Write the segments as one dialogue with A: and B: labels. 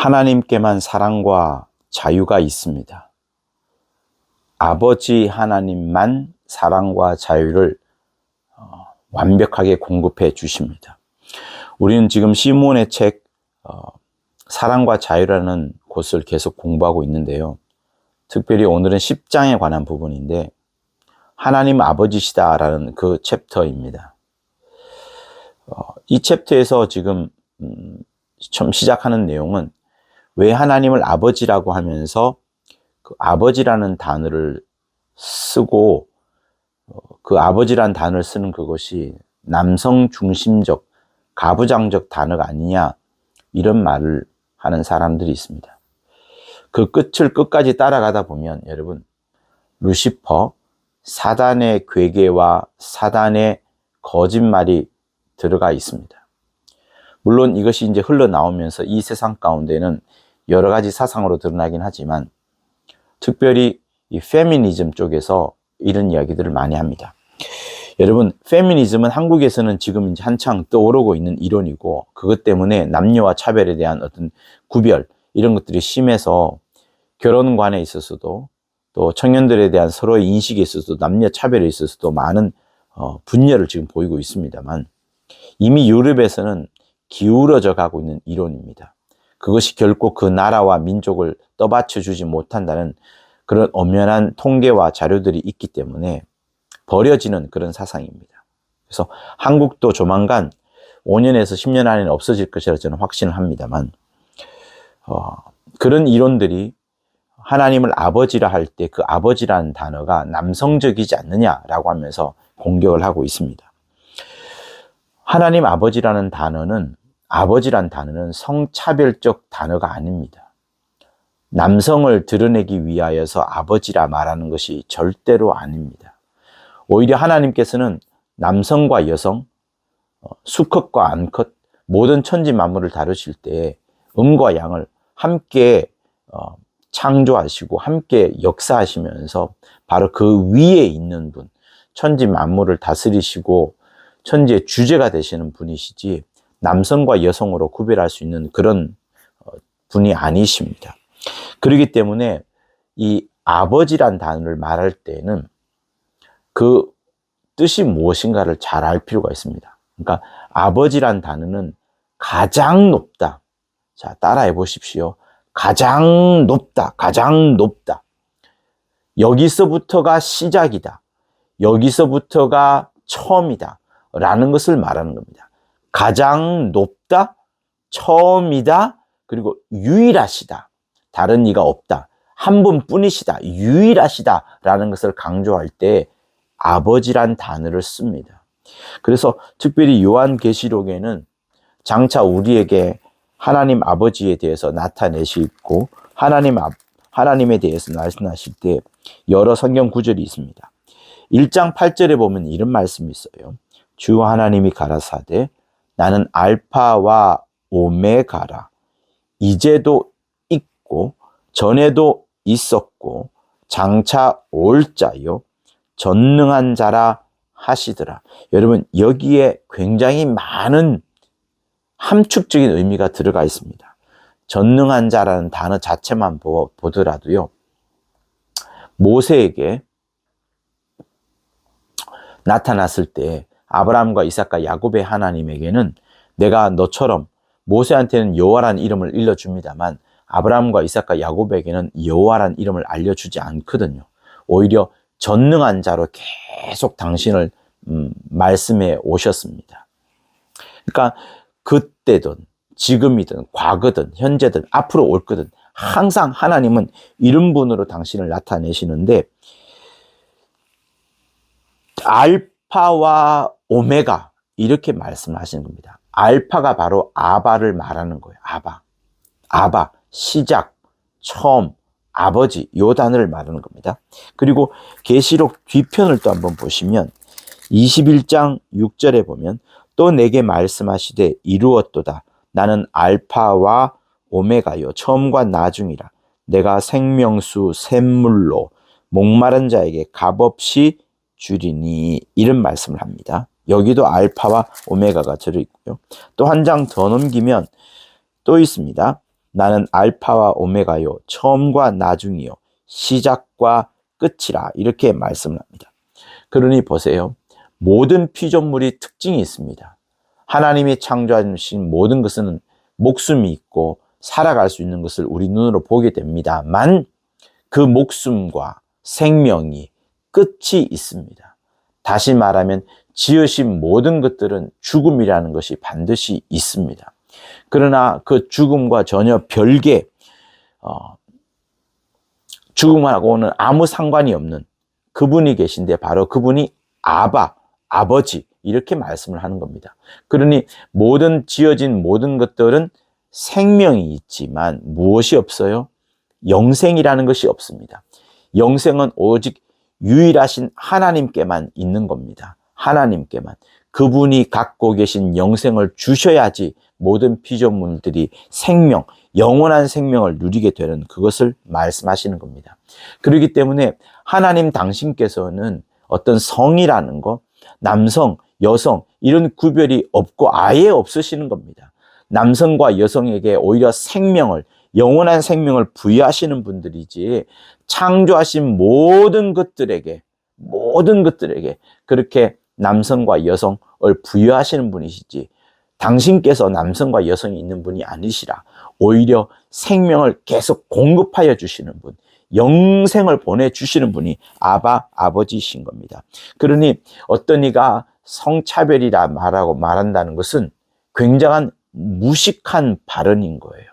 A: 하나님께만 사랑과 자유가 있습니다. 아버지 하나님만 사랑과 자유를 완벽하게 공급해 주십니다. 우리는 지금 시몬의 책 사랑과 자유라는 곳을 계속 공부하고 있는데요. 특별히 오늘은 10장에 관한 부분인데 하나님 아버지시다라는 그 챕터입니다. 이 챕터에서 지금 처음 시작하는 내용은 왜 하나님을 아버지라고 하면서 그 아버지라는 단어를 쓰고 그 아버지라는 단어를 쓰는 그것이 남성 중심적, 가부장적 단어가 아니냐, 이런 말을 하는 사람들이 있습니다. 그 끝을 끝까지 따라가다 보면 여러분, 루시퍼, 사단의 괴계와 사단의 거짓말이 들어가 있습니다. 물론 이것이 이제 흘러나오면서 이 세상 가운데는 여러 가지 사상으로 드러나긴 하지만 특별히 이 페미니즘 쪽에서 이런 이야기들을 많이 합니다. 여러분, 페미니즘은 한국에서는 지금 이제 한창 떠오르고 있는 이론이고 그것 때문에 남녀와 차별에 대한 어떤 구별, 이런 것들이 심해서 결혼관에 있어서도 또 청년들에 대한 서로의 인식에 있어서도 남녀 차별에 있어서도 많은 분열을 지금 보이고 있습니다만 이미 유럽에서는 기울어져 가고 있는 이론입니다. 그것이 결코 그 나라와 민족을 떠받쳐 주지 못한다는 그런 엄연한 통계와 자료들이 있기 때문에 버려지는 그런 사상입니다. 그래서 한국도 조만간 5년에서 10년 안에는 없어질 것이라 저는 확신을 합니다만 그런 이론들이 하나님을 아버지라 할 때 그 아버지라는 단어가 남성적이지 않느냐라고 하면서 공격을 하고 있습니다. 하나님 아버지라는 단어는 성차별적 단어가 아닙니다. 남성을 드러내기 위하여서 아버지라 말하는 것이 절대로 아닙니다. 오히려 하나님께서는 남성과 여성, 수컷과 암컷, 모든 천지 만물을 다루실 때 음과 양을 함께 창조하시고 함께 역사하시면서 바로 그 위에 있는 분, 천지 만물을 다스리시고 천지의 주제가 되시는 분이시지 남성과 여성으로 구별할 수 있는 그런 분이 아니십니다. 그렇기 때문에 이 아버지란 단어를 말할 때는 그 뜻이 무엇인가를 잘 알 필요가 있습니다. 그러니까 아버지란 단어는 가장 높다. 자, 따라해 보십시오. 가장 높다. 가장 높다. 여기서부터가 시작이다. 여기서부터가 처음이다. 라는 것을 말하는 겁니다. 가장 높다, 처음이다, 그리고 유일하시다. 다른 이가 없다. 한 분뿐이시다. 유일하시다. 라는 것을 강조할 때 아버지란 단어를 씁니다. 그래서 특별히 요한계시록에는 장차 우리에게 하나님 아버지에 대해서 나타내시고 하나님에 대해서 말씀하실 때 여러 성경 구절이 있습니다. 1장 8절에 보면 이런 말씀이 있어요. 주 하나님이 가라사대 나는 알파와 오메가라. 이제도 있고 전에도 있었고 장차 올 자요 전능한 자라 하시더라. 여러분, 여기에 굉장히 많은 함축적인 의미가 들어가 있습니다. 전능한 자라는 단어 자체만 보더라도요, 모세에게 나타났을 때 아브라함과 이삭과 야곱의 하나님에게는 내가 너처럼 모세한테는 여호와라는 이름을 일러줍니다만 아브라함과 이삭과 야곱에게는 여호와라는 이름을 알려주지 않거든요. 오히려 전능한 자로 계속 당신을 말씀해 오셨습니다. 그러니까 그때든 지금이든 과거든 현재든 앞으로 올 거든 항상 하나님은 이런 분으로 당신을 나타내시는데 알파와 오메가 이렇게 말씀하시는 겁니다. 알파가 바로 아바를 말하는 거예요. 아바, 시작, 처음, 아버지, 요 단어를 말하는 겁니다. 그리고 계시록 뒤편을 또 한번 보시면 21장 6절에 보면 또 내게 말씀하시되 이루었도다. 나는 알파와 오메가요 처음과 나중이라. 내가 생명수 샘물로 목마른 자에게 값없이 주리니, 이런 말씀을 합니다. 여기도 알파와 오메가가 들어있고요. 또 한 장 더 넘기면 또 있습니다. 나는 알파와 오메가요, 처음과 나중이요, 시작과 끝이라, 이렇게 말씀을 합니다. 그러니 보세요. 모든 피조물이 특징이 있습니다. 하나님이 창조하신 모든 것은 목숨이 있고 살아갈 수 있는 것을 우리 눈으로 보게 됩니다만, 그 목숨과 생명이 끝이 있습니다. 다시 말하면 지으신 모든 것들은 죽음이라는 것이 반드시 있습니다. 그러나 그 죽음과 전혀 별개, 죽음하고는 아무 상관이 없는 그분이 계신데, 바로 그분이 아바, 아버지, 이렇게 말씀을 하는 겁니다. 그러니 모든 지어진 모든 것들은 생명이 있지만 무엇이 없어요? 영생이라는 것이 없습니다. 영생은 오직 유일하신 하나님께만 있는 겁니다. 하나님께만. 그분이 갖고 계신 영생을 주셔야지 모든 피조물들이 생명, 영원한 생명을 누리게 되는 그것을 말씀하시는 겁니다. 그렇기 때문에 하나님 당신께서는 어떤 성이라는 거, 남성, 여성 이런 구별이 없고 아예 없으시는 겁니다. 남성과 여성에게 오히려 생명을, 영원한 생명을 부여하시는 분들이지, 창조하신 모든 것들에게 그렇게 남성과 여성을 부여하시는 분이시지, 당신께서 남성과 여성이 있는 분이 아니시라. 오히려 생명을 계속 공급하여 주시는 분, 영생을 보내주시는 분이 아바, 아버지이신 겁니다. 그러니 어떤 이가 성차별이라 말한다는 것은 굉장한 무식한 발언인 거예요.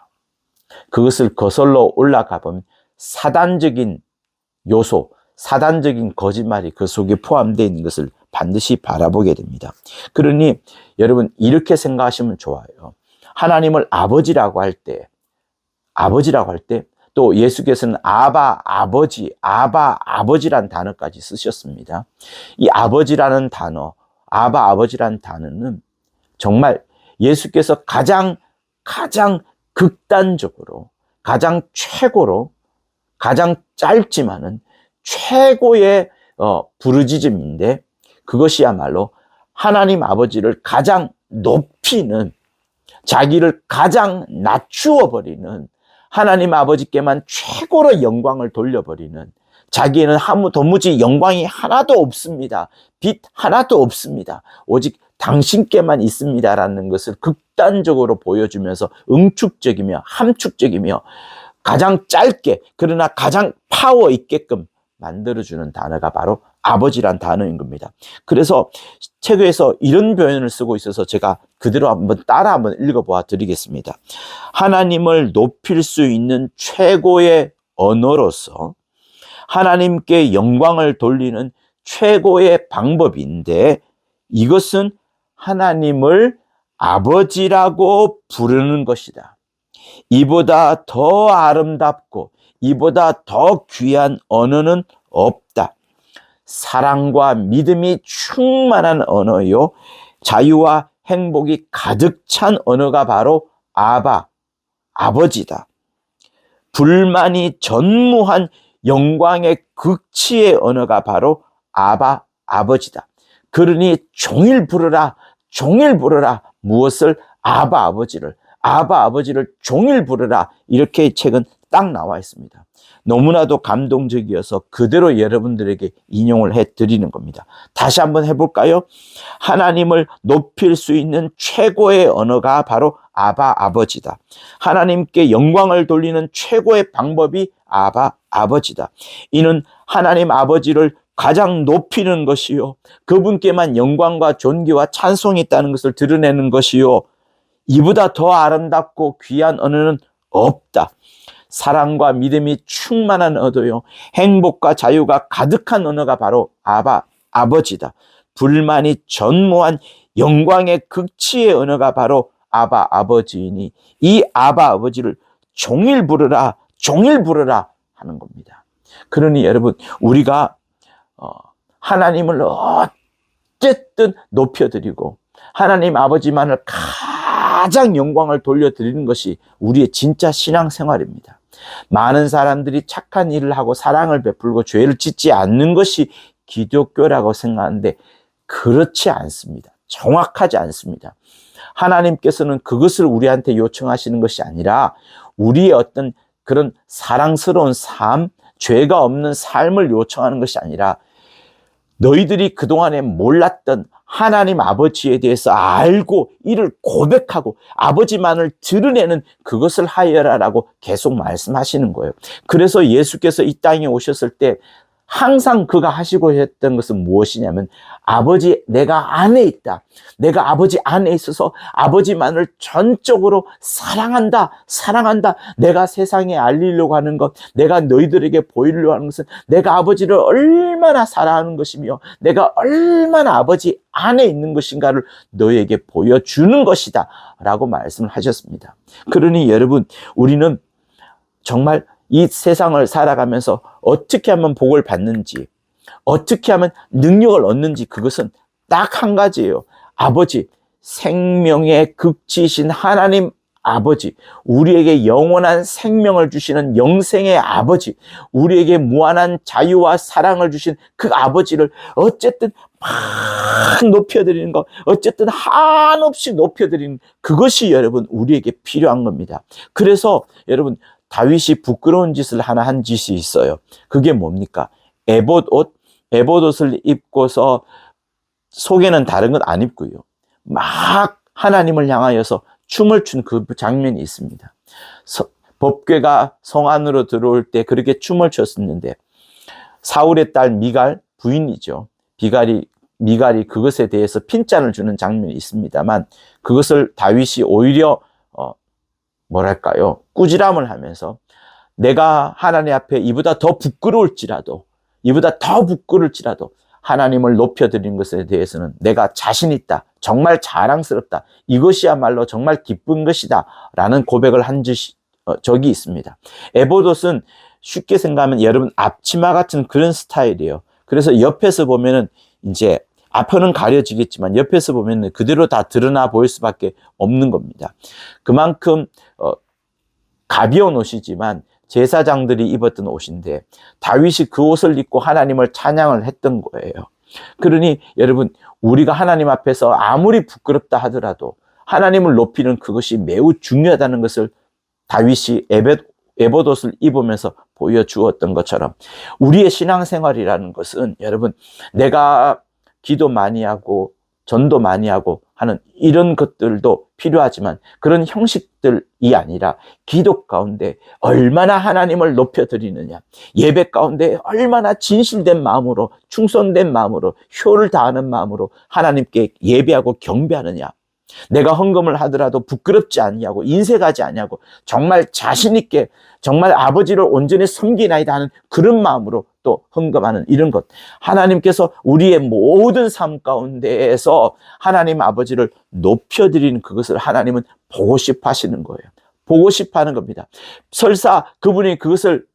A: 그것을 거슬러 올라가 보면 사단적인 요소, 사단적인 거짓말이 그 속에 포함되어 있는 것을 반드시 바라보게 됩니다. 그러니 여러분, 이렇게 생각하시면 좋아요. 하나님을 아버지라고 할 때, 또 예수께서는 아바, 아버지란 단어까지 쓰셨습니다. 이 아버지라는 단어, 아바, 아버지라는 단어는 정말 예수께서 가장 극단적으로, 가장 최고로, 가장 짧지만은 최고의 부르짖음인데, 그것이야말로 하나님 아버지를 가장 높이는, 자기를 가장 낮추어 버리는, 하나님 아버지께만 최고로 영광을 돌려버리는, 자기는 도무지 영광이 하나도 없습니다. 빛 하나도 없습니다. 오직 당신께만 있습니다라는 것을 극단적으로 보여주면서 응축적이며 함축적이며 가장 짧게, 그러나 가장 파워 있게끔 만들어주는 단어가 바로 아버지란 단어인 겁니다. 그래서 책에서 이런 표현을 쓰고 있어서 제가 그대로 한번 읽어보아 드리겠습니다. 하나님을 높일 수 있는 최고의 언어로서 하나님께 영광을 돌리는 최고의 방법인데, 이것은 하나님을 아버지라고 부르는 것이다. 이보다 더 아름답고 이보다 더 귀한 언어는 없다. 사랑과 믿음이 충만한 언어요, 자유와 행복이 가득 찬 언어가 바로 아바, 아버지다. 불만이 전무한 영광의 극치의 언어가 바로 아바, 아버지다. 그러니 종일 부르라. 무엇을? 아바, 아버지를 종일 부르라. 이렇게 이 책은 딱 나와 있습니다. 너무나도 감동적이어서 그대로 여러분들에게 인용을 해드리는 겁니다. 다시 한번 해볼까요? 하나님을 높일 수 있는 최고의 언어가 바로 아바, 아버지다. 하나님께 영광을 돌리는 최고의 방법이 아바, 아버지다. 이는 하나님 아버지를 가장 높이는 것이요, 그분께만 영광과 존귀와 찬송이 있다는 것을 드러내는 것이요, 이보다 더 아름답고 귀한 언어는 없다. 사랑과 믿음이 충만한 언어요, 행복과 자유가 가득한 언어가 바로 아바, 아버지다. 불만이 전무한 영광의 극치의 언어가 바로 아바, 아버지이니 이 아바, 아버지를 종일 부르라 하는 겁니다. 그러니 여러분, 우리가 하나님을 어쨌든 높여드리고 하나님 아버지만을 가장 영광을 돌려드리는 것이 우리의 진짜 신앙생활입니다. 많은 사람들이 착한 일을 하고 사랑을 베풀고 죄를 짓지 않는 것이 기독교라고 생각하는데 그렇지 않습니다. 정확하지 않습니다. 하나님께서는 그것을 우리한테 요청하시는 것이 아니라 우리의 어떤 그런 사랑스러운 삶, 죄가 없는 삶을 요청하는 것이 아니라 너희들이 그동안에 몰랐던 하나님 아버지에 대해서 알고 이를 고백하고 아버지만을 드러내는 그것을 하여라라고 계속 말씀하시는 거예요. 그래서 예수께서 이 땅에 오셨을 때 항상 그가 하시고 했던 것은 무엇이냐면 아버지 내가 안에 있다. 내가 아버지 안에 있어서 아버지만을 전적으로 사랑한다. 사랑한다. 내가 세상에 알리려고 하는 것, 내가 너희들에게 보이려고 하는 것은 내가 아버지를 얼마나 사랑하는 것이며 내가 얼마나 아버지 안에 있는 것인가를 너희에게 보여주는 것이다 라고 말씀을 하셨습니다. 그러니 여러분, 우리는 정말 이 세상을 살아가면서 어떻게 하면 복을 받는지, 어떻게 하면 능력을 얻는지, 그것은 딱 한 가지예요. 아버지, 생명의 극치신 하나님 아버지, 우리에게 영원한 생명을 주시는 영생의 아버지, 우리에게 무한한 자유와 사랑을 주신 그 아버지를 어쨌든 막 높여드리는 것, 어쨌든 한없이 높여드리는 그것이 여러분 우리에게 필요한 겁니다. 그래서 여러분, 다윗이 부끄러운 짓을 하나 한 짓이 있어요. 그게 뭡니까? 에봇옷을 입고서 속에는 다른 건 안 입고요. 막 하나님을 향하여서 춤을 춘 그 장면이 있습니다. 법궤가 성 안으로 들어올 때 그렇게 춤을 췄었는데 사울의 딸 미갈, 부인이죠. 미갈이 그것에 대해서 핀잔을 주는 장면이 있습니다만 그것을 다윗이 오히려 꾸지람을 하면서 내가 하나님 앞에 이보다 더 부끄러울지라도 하나님을 높여드린 것에 대해서는 내가 자신 있다. 정말 자랑스럽다. 이것이야말로 정말 기쁜 것이다. 라는 고백을 한 적이 있습니다. 에봇옷은 쉽게 생각하면 여러분 앞치마 같은 그런 스타일이에요. 그래서 옆에서 보면은 이제 앞은 가려지겠지만 옆에서 보면 그대로 다 드러나 보일 수밖에 없는 겁니다. 그만큼 가벼운 옷이지만 제사장들이 입었던 옷인데 다윗이 그 옷을 입고 하나님을 찬양을 했던 거예요. 그러니 여러분, 우리가 하나님 앞에서 아무리 부끄럽다 하더라도 하나님을 높이는 그것이 매우 중요하다는 것을 다윗이 에봇옷을 입으면서 보여주었던 것처럼 우리의 신앙생활이라는 것은 여러분, 내가 기도 많이 하고 전도 많이 하고 하는 이런 것들도 필요하지만 그런 형식들이 아니라 기도 가운데 얼마나 하나님을 높여드리느냐, 예배 가운데 얼마나 진실된 마음으로 충성된 마음으로 효를 다하는 마음으로 하나님께 예배하고 경배하느냐, 내가 헌금을 하더라도 부끄럽지 아니하고 인색하지 아니하고 정말 자신 있게 정말 아버지를 온전히 섬기나이다 하는 그런 마음으로 또 헌금하는 이런 것, 하나님께서 우리의 모든 삶 가운데에서 하나님 아버지를 높여드리는 그것을 하나님은 보고 싶어 하시는 거예요. 보고 싶어 하는 겁니다. 설사 그분이 그것을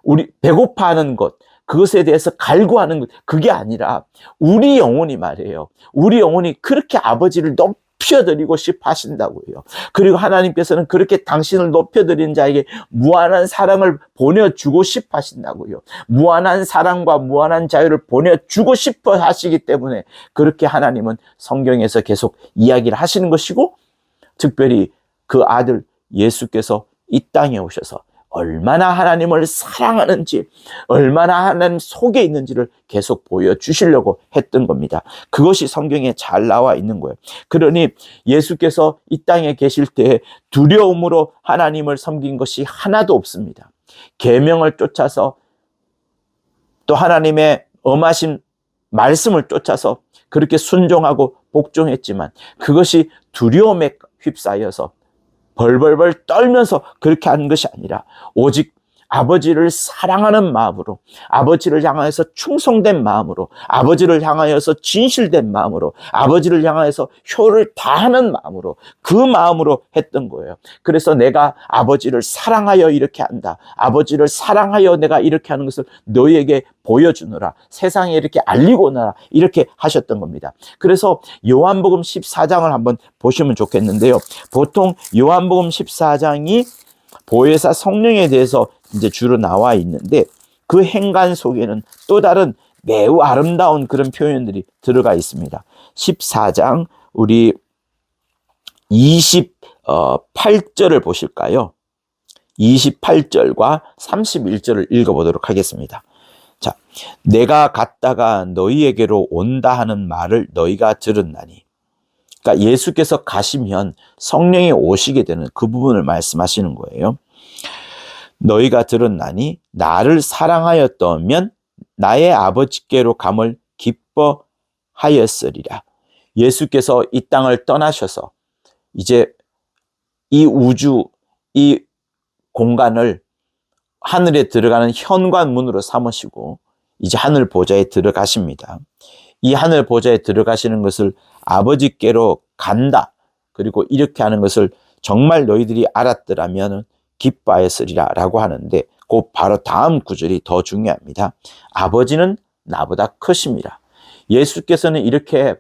A: 우리 배고파하는 것, 그것에 대해서 갈구하는 것, 그게 아니라 우리 영혼이 말이에요. 우리 영혼이 그렇게 아버지를 높여드리고 싶어 하신다고요. 그리고 하나님께서는 그렇게 당신을 높여드린 자에게 무한한 사랑을 보내주고 싶어 하신다고요. 무한한 사랑과 무한한 자유를 보내주고 싶어 하시기 때문에 그렇게 하나님은 성경에서 계속 이야기를 하시는 것이고, 특별히 그 아들 예수께서 이 땅에 오셔서 얼마나 하나님을 사랑하는지, 얼마나 하나님 속에 있는지를 계속 보여주시려고 했던 겁니다. 그것이 성경에 잘 나와 있는 거예요. 그러니 예수께서 이 땅에 계실 때 두려움으로 하나님을 섬긴 것이 하나도 없습니다. 계명을 쫓아서 또 하나님의 엄하신 말씀을 쫓아서 그렇게 순종하고 복종했지만 그것이 두려움에 휩싸여서 벌벌벌 떨면서 그렇게 하는 것이 아니라 오직 아버지를 사랑하는 마음으로, 아버지를 향하여서 충성된 마음으로, 아버지를 향하여서 진실된 마음으로, 아버지를 향하여서 효를 다하는 마음으로, 그 마음으로 했던 거예요. 그래서 내가 아버지를 사랑하여 이렇게 한다, 아버지를 사랑하여 내가 이렇게 하는 것을 너희에게 보여주느라, 세상에 이렇게 알리고나라, 이렇게 하셨던 겁니다. 그래서 요한복음 14장을 한번 보시면 좋겠는데요. 보통 요한복음 14장이 보혜사 성령에 대해서 이제 주로 나와 있는데 그 행간 속에는 또 다른 매우 아름다운 그런 표현들이 들어가 있습니다. 14장 우리 28절을 보실까요? 28절과 31절을 읽어보도록 하겠습니다. 자, 내가 갔다가 너희에게로 온다 하는 말을 너희가 들었나니. 그러니까 예수께서 가시면 성령이 오시게 되는 그 부분을 말씀하시는 거예요. 너희가 들었나니 나를 사랑하였다면 나의 아버지께로 감을 기뻐하였으리라. 예수께서 이 땅을 떠나셔서 이제 이 우주, 이 공간을 하늘에 들어가는 현관문으로 삼으시고 이제 하늘 보좌에 들어가십니다. 이 하늘 보좌에 들어가시는 것을 아버지께로 간다. 그리고 이렇게 하는 것을 정말 너희들이 알았더라면 기뻐하였으리라 라고 하는데 그 바로 다음 구절이 더 중요합니다. 아버지는 나보다 크십니다. 예수께서는 이렇게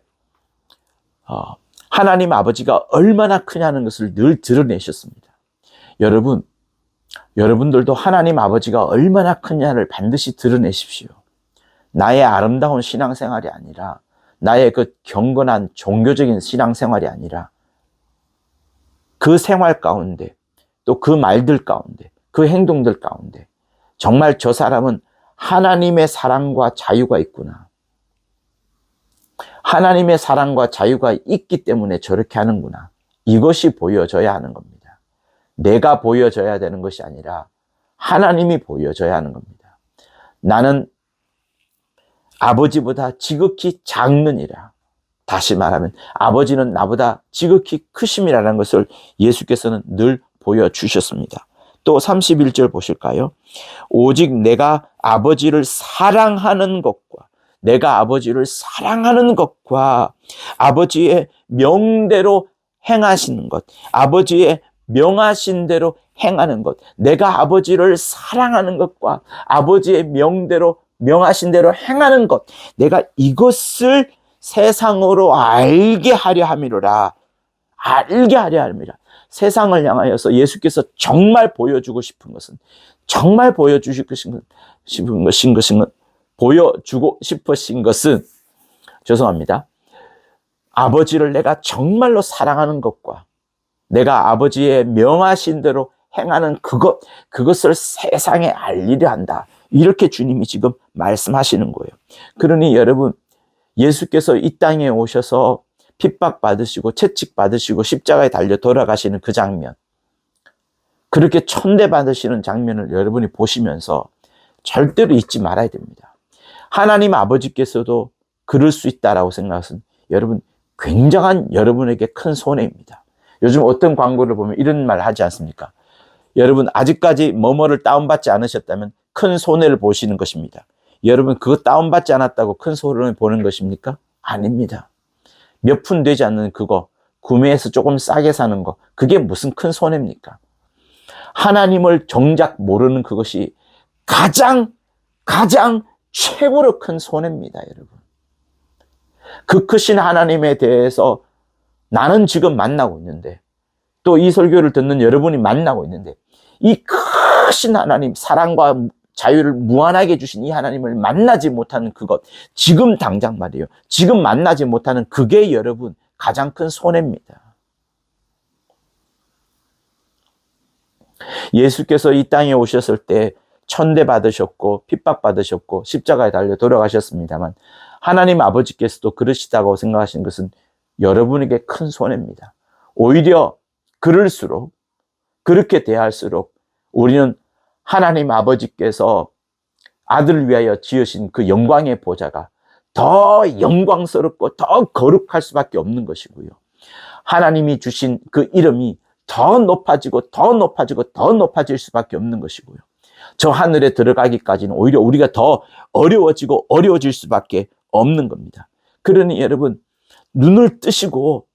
A: 하나님 아버지가 얼마나 크냐는 것을 늘 드러내셨습니다. 여러분들도 하나님 아버지가 얼마나 크냐를 반드시 드러내십시오. 나의 아름다운 신앙생활이 아니라 나의 그 경건한 종교적인 신앙생활이 아니라 그 생활 가운데 또 그 말들 가운데 그 행동들 가운데 정말 저 사람은 하나님의 사랑과 자유가 있구나. 하나님의 사랑과 자유가 있기 때문에 저렇게 하는구나. 이것이 보여져야 하는 겁니다. 내가 보여져야 되는 것이 아니라 하나님이 보여져야 하는 겁니다. 나는 아버지보다 지극히 작느니라. 다시 말하면 아버지는 나보다 지극히 크심이라는 것을 예수께서는 늘 보여주셨습니다. 또 31절 보실까요? 오직 내가 아버지를 사랑하는 것과 아버지의 명대로 행하시는 것, 아버지의 명하신 대로 행하는 것, 내가 아버지를 사랑하는 것과 아버지의 명하신 대로 행하는 것, 내가 이것을 세상으로 알게 하려 함이로라. 알게 하려 함이라. 세상을 향하여서 예수께서 정말 보여주고 싶은 것은, 정말 보여주고 싶으신 것은, 죄송합니다. 아버지를 내가 정말로 사랑하는 것과 내가 아버지의 명하신 대로 행하는 그것을 세상에 알리려 한다. 이렇게 주님이 지금 말씀하시는 거예요. 그러니 여러분, 예수께서 이 땅에 오셔서 핍박받으시고 채찍받으시고 십자가에 달려 돌아가시는 그 장면, 그렇게 천대받으시는 장면을 여러분이 보시면서 절대로 잊지 말아야 됩니다. 하나님 아버지께서도 그럴 수 있다라고 생각하는 여러분, 굉장한 여러분에게 큰 손해입니다. 요즘 어떤 광고를 보면 이런 말 하지 않습니까? 여러분, 아직까지 뭐뭐를 다운받지 않으셨다면 큰 손해를 보시는 것입니다. 여러분, 그거 다운받지 않았다고 큰 손해를 보는 것입니까? 아닙니다. 몇 푼 되지 않는 그거 구매해서 조금 싸게 사는 거, 그게 무슨 큰 손해입니까? 하나님을 정작 모르는 그것이 가장 최고로 큰 손해입니다, 여러분. 그 크신 하나님에 대해서 나는 지금 만나고 있는데, 또 이 설교를 듣는 여러분이 만나고 있는데, 이 크신 하나님, 사랑과 자유를 무한하게 주신 이 하나님을 만나지 못하는 그것, 지금 당장 말이에요. 지금 만나지 못하는 그게 여러분 가장 큰 손해입니다. 예수께서 이 땅에 오셨을 때 천대받으셨고 핍박받으셨고 십자가에 달려 돌아가셨습니다만, 하나님 아버지께서도 그러시다고 생각하신 것은 여러분에게 큰 손해입니다. 오히려 그렇게 대할수록 우리는 하나님 아버지께서 아들을 위하여 지으신 그 영광의 보좌가 더 영광스럽고 더 거룩할 수밖에 없는 것이고요. 하나님이 주신 그 이름이 더 높아지고 더 높아질 수밖에 없는 것이고요. 저 하늘에 들어가기까지는 오히려 우리가 더 어려워질 수밖에 없는 겁니다. 그러니 여러분, 눈을 뜨시고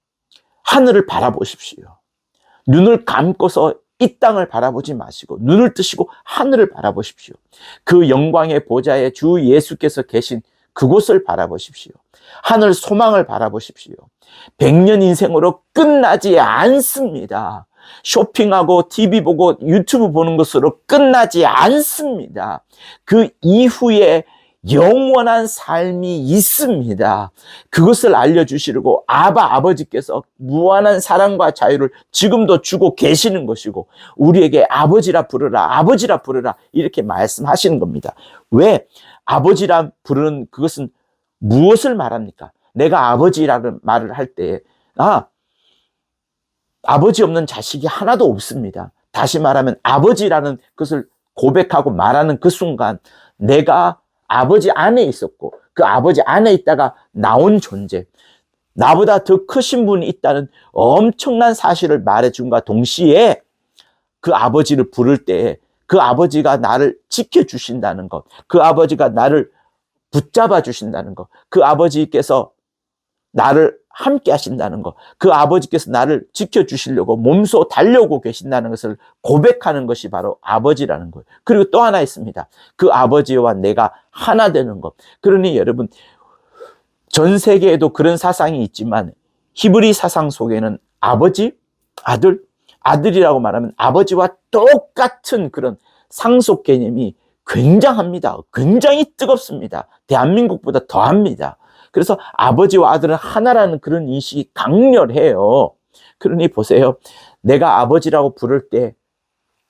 A: 하늘을 바라보십시오. 눈을 감고서 이 땅을 바라보지 마시고 눈을 뜨시고 하늘을 바라보십시오. 그 영광의 보좌에 주 예수께서 계신 그곳을 바라보십시오. 하늘 소망을 바라보십시오. 100년 인생으로 끝나지 않습니다. 쇼핑하고 TV 보고 유튜브 보는 것으로 끝나지 않습니다. 그 이후에 영원한 삶이 있습니다. 그것을 알려주시려고 아버지께서 무한한 사랑과 자유를 지금도 주고 계시는 것이고, 우리에게 아버지라 부르라, 아버지라 부르라 이렇게 말씀하시는 겁니다. 왜? 아버지라 부르는 그것은 무엇을 말합니까? 내가 아버지라는 말을 할 때 아버지 없는 자식이 하나도 없습니다. 다시 말하면 아버지라는 것을 고백하고 말하는 그 순간 내가 아버지 안에 있었고 그 아버지 안에 있다가 나온 존재, 나보다 더 크신 분이 있다는 엄청난 사실을 말해준과 동시에 그 아버지를 부를 때 그 아버지가 나를 지켜주신다는 것, 그 아버지가 나를 붙잡아 주신다는 것, 그 아버지께서 나를 함께 하신다는 것, 그 아버지께서 나를 지켜주시려고 몸소 달려오고 계신다는 것을 고백하는 것이 바로 아버지라는 거예요. 그리고 또 하나 있습니다. 그 아버지와 내가 하나 되는 것. 그러니 여러분, 전 세계에도 그런 사상이 있지만 히브리 사상 속에는 아버지, 아들이라고 말하면 아버지와 똑같은 그런 상속 개념이 굉장합니다. 굉장히 뜨겁습니다. 대한민국보다 더합니다. 그래서 아버지와 아들은 하나라는 그런 인식이 강렬해요. 그러니 보세요. 내가 아버지라고 부를 때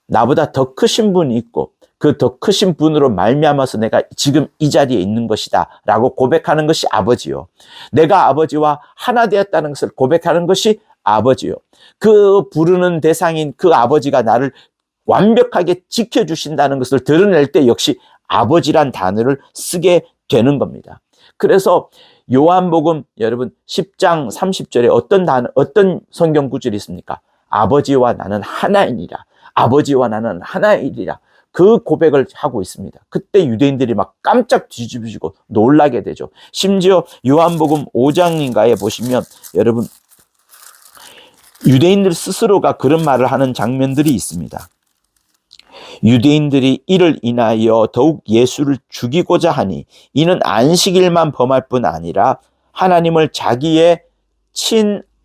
A: 나보다 더 크신 분이 있고 그 더 크신 분으로 말미암아서 내가 지금 이 자리에 있는 것이다 라고 고백하는 것이 아버지요. 내가 아버지와 하나 되었다는 것을 고백하는 것이 아버지요. 그 부르는 대상인 그 아버지가 나를 완벽하게 지켜주신다는 것을 드러낼 때 역시 아버지란 단어를 쓰게 되는 겁니다. 그래서 요한복음 여러분 10장 30절에 어떤 성경 구절이 있습니까? 아버지와 나는 하나이니라. 아버지와 나는 하나이니라. 그 고백을 하고 있습니다. 그때 유대인들이 막 깜짝 뒤집어지고 놀라게 되죠. 심지어 요한복음 5장인가에 보시면 여러분 유대인들 스스로가 그런 말을 하는 장면들이 있습니다. 유대인들이 이를 인하여 더욱 예수를 죽이고자 하니 이는 안식일만 범할 뿐 아니라 하나님을 자기의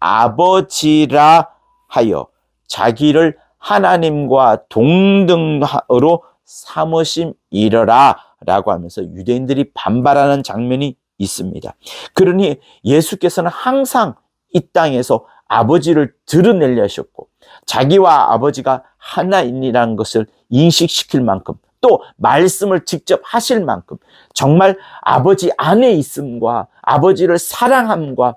A: 친아버지라 하여 자기를 하나님과 동등으로 삼으심이러라 라고 하면서 유대인들이 반발하는 장면이 있습니다. 그러니 예수께서는 항상 이 땅에서 아버지를 드러내려 하셨고 자기와 아버지가 하나이라는 것을 인식시킬 만큼 또 말씀을 직접 하실 만큼 정말 아버지 안에 있음과 아버지를 사랑함과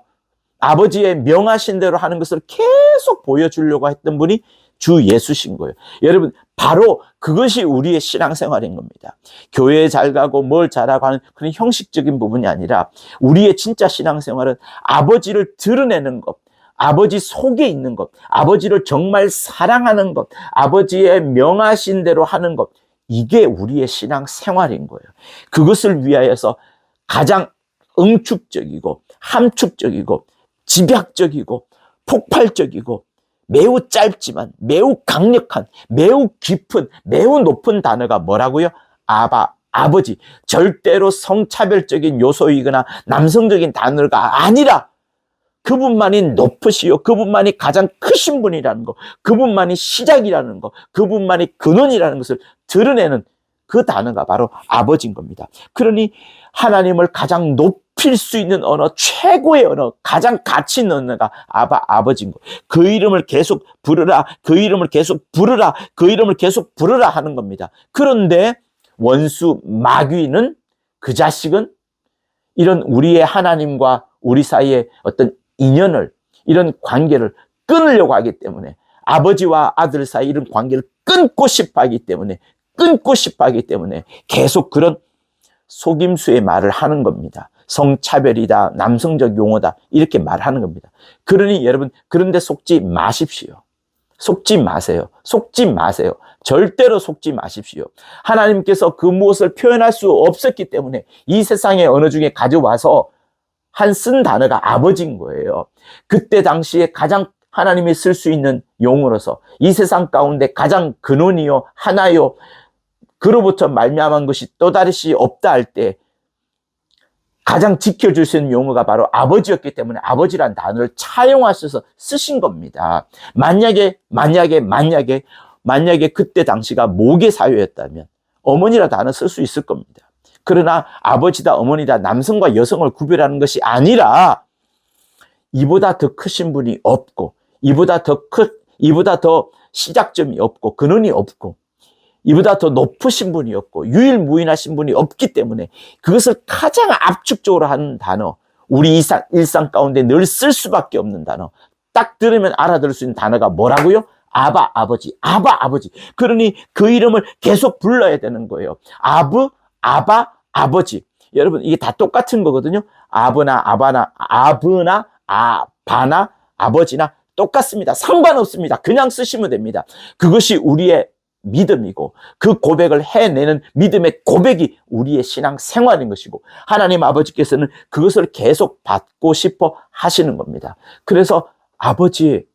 A: 아버지의 명하신 대로 하는 것을 계속 보여주려고 했던 분이 주 예수신 거예요. 여러분 바로 그것이 우리의 신앙생활인 겁니다. 교회에 잘 가고 뭘 잘하고 하는 그런 형식적인 부분이 아니라 우리의 진짜 신앙생활은 아버지를 드러내는 것, 아버지 속에 있는 것, 아버지를 정말 사랑하는 것, 아버지의 명하신 대로 하는 것, 이게 우리의 신앙생활인 거예요. 그것을 위하여서 가장 응축적이고 함축적이고 집약적이고 폭발적이고 매우 짧지만 매우 강력한, 매우 깊은, 매우 높은 단어가 뭐라고요? 아버지. 절대로 성차별적인 요소이거나 남성적인 단어가 아니라 그분만이 높으시오. 그분만이 가장 크신 분이라는 거, 그분만이 시작이라는 거, 그분만이 근원이라는 것을 드러내는 그 단어가 바로 아버지인 겁니다. 그러니 하나님을 가장 높일 수 있는 언어, 최고의 언어, 가장 가치 있는 언어가 아버지인 거. 그 이름을 계속 부르라, 그 이름을 계속 부르라, 그 이름을 계속 부르라 하는 겁니다. 그런데 원수 마귀는, 그 자식은 이런 우리의 하나님과 우리 사이에 어떤 인연을, 이런 관계를 끊으려고 하기 때문에, 아버지와 아들 사이 이런 관계를 끊고 싶어 하기 때문에 계속 그런 속임수의 말을 하는 겁니다. 성차별이다, 남성적 용어다, 이렇게 말하는 겁니다. 그러니 여러분, 그런데 속지 마십시오. 속지 마세요. 속지 마세요. 절대로 속지 마십시오. 하나님께서 그 무엇을 표현할 수 없었기 때문에 이 세상의 어느 중에 가져와서 쓴 단어가 아버지인 거예요. 그때 당시에 가장 하나님이 쓸 수 있는 용어로서 이 세상 가운데 가장 근원이요, 하나요, 그로부터 말미암은 것이 또 다르시 없다 할 때 가장 지켜줄 수 있는 용어가 바로 아버지였기 때문에 아버지란 단어를 차용하셔서 쓰신 겁니다. 만약에 그때 당시가 모계 사회였다면 어머니라 단어 쓸 수 있을 겁니다. 그러나 아버지다 어머니다 남성과 여성을 구별하는 것이 아니라 이보다 더 크신 분이 없고 이보다 더 시작점이 없고 근원이 없고 이보다 더 높으신 분이 없고 유일무이하신 분이 없기 때문에 그것을 가장 압축적으로 하는 단어, 우리 일상 가운데 늘 쓸 수밖에 없는 단어, 딱 들으면 알아들을 수 있는 단어가 뭐라고요? 아바 아버지, 아바 아버지. 그러니 그 이름을 계속 불러야 되는 거예요. 아바 아버지. 여러분 이게 다 똑같은 거거든요. 아브나 아바나 아버지나 똑같습니다. 상관없습니다. 그냥 쓰시면 됩니다. 그것이 우리의 믿음이고 그 고백을 해내는 믿음의 고백이 우리의 신앙 생활인 것이고 하나님 아버지께서는 그것을 계속 받고 싶어 하시는 겁니다. 그래서 아버지,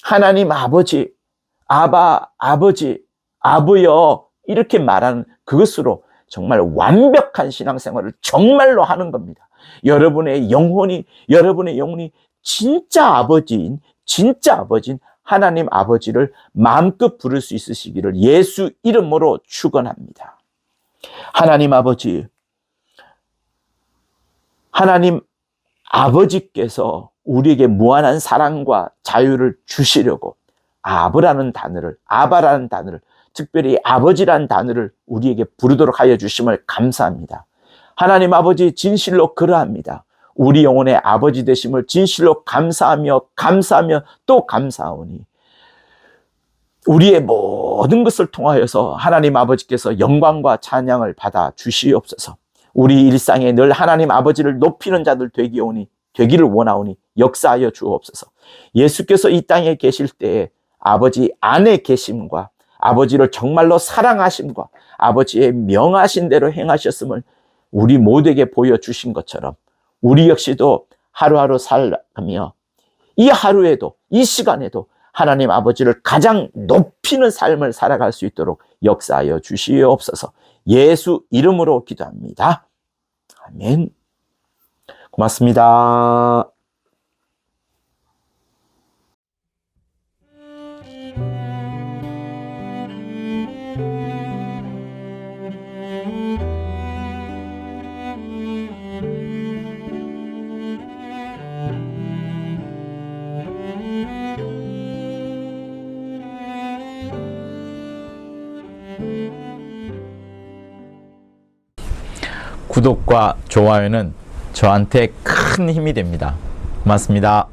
A: 하나님 아버지, 아바 아버지, 아버여 이렇게 말하는 그것으로 정말 완벽한 신앙생활을 정말로 하는 겁니다. 여러분의 영혼이 진짜 아버지인 하나님 아버지를 마음껏 부를 수 있으시기를 예수 이름으로 축원합니다. 하나님 아버지, 하나님 아버지께서 우리에게 무한한 사랑과 자유를 주시려고 아바라는 단어를 특별히 아버지라는 단어를 우리에게 부르도록 하여 주심을 감사합니다. 하나님 아버지 진실로 그러합니다. 우리 영혼의 아버지 되심을 진실로 감사하며 또 감사하오니 우리의 모든 것을 통하여서 하나님 아버지께서 영광과 찬양을 받아 주시옵소서. 우리 일상에 늘 하나님 아버지를 높이는 자들 되기를 원하오니 역사하여 주옵소서. 예수께서 이 땅에 계실 때에 아버지 안에 계심과 아버지를 정말로 사랑하심과 아버지의 명하신 대로 행하셨음을 우리 모두에게 보여주신 것처럼 우리 역시도 하루하루 살아가며 이 하루에도 이 시간에도 하나님 아버지를 가장 높이는 삶을 살아갈 수 있도록 역사하여 주시옵소서. 예수 이름으로 기도합니다. 아멘. 고맙습니다. 구독과 좋아요는 저한테 큰 힘이 됩니다. 고맙습니다.